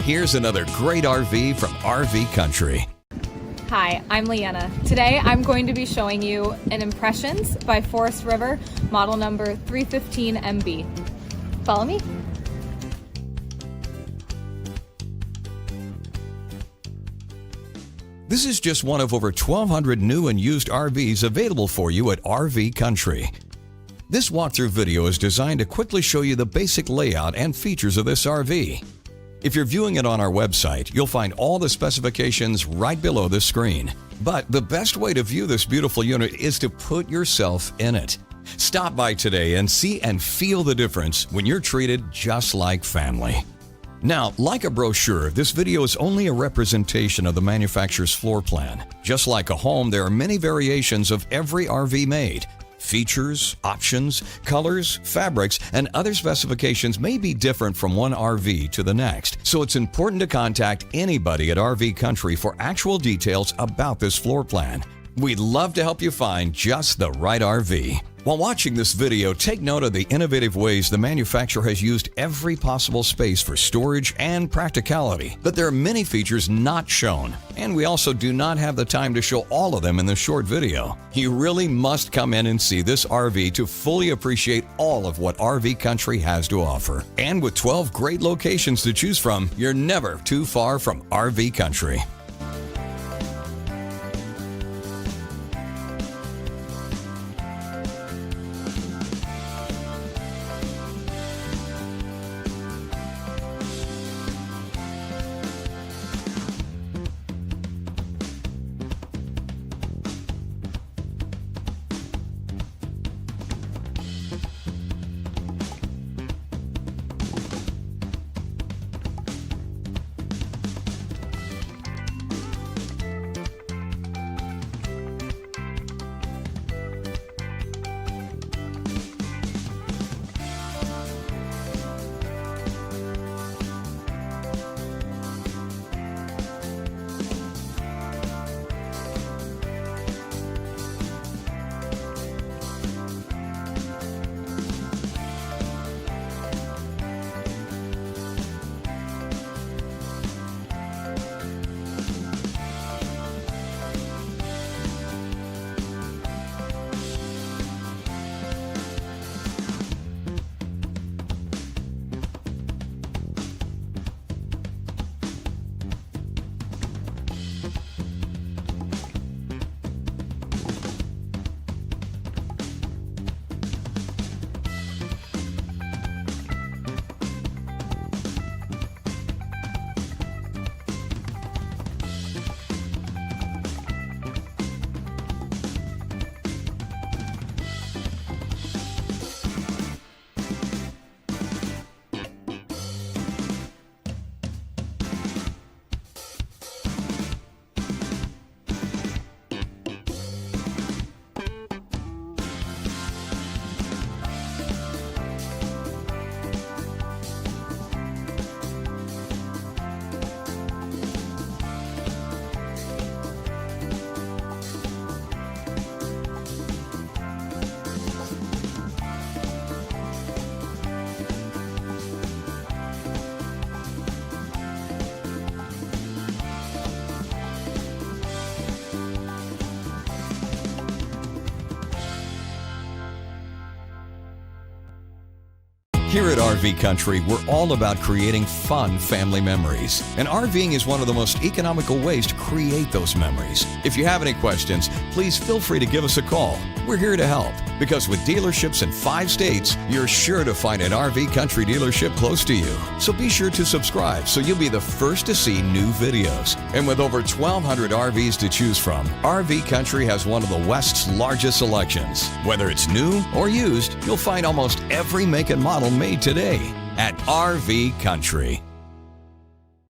here's another great RV from RV Country. Hi, I'm Leanna. Today I'm going to be showing you an Impressions by Forest River, model number 315MB. Follow me. This is just one of over 1,200 new and used RVs available for you at RV Country. This walkthrough video is designed to quickly show you the basic layout and features of this RV. If you're viewing it on our website, you'll find all the specifications right below the screen. But the best way to view this beautiful unit is to put yourself in it. Stop by today and see and feel the difference when you're treated just like family. Now, like a brochure, this video is only a representation of the manufacturer's floor plan. Just like a home, there are many variations of every RV made. Features, options, colors, fabrics, and other specifications may be different from one RV to the next, so it's important to contact anybody at RV Country for actual details about this floor plan. We'd love to help you find just the right RV. While watching this video, take note of the innovative ways the manufacturer has used every possible space for storage and practicality, but there are many features not shown, and we also do not have the time to show all of them in this short video. You really must come in and see this RV to fully appreciate all of what RV Country has to offer. And with 12 great locations to choose from, you're never too far from RV Country. Here at RV Country, we're all about creating fun family memories. And RVing is one of the most economical ways to create those memories. If you have any questions, please feel free to give us a call. We're here to help, because with dealerships in 5 states, you're sure to find an RV Country dealership close to you. So be sure to subscribe so you'll be the first to see new videos. And with over 1,200 RVs to choose from, RV Country has one of the West's largest selections. Whether it's new or used, you'll find almost every make and model made today at RV Country.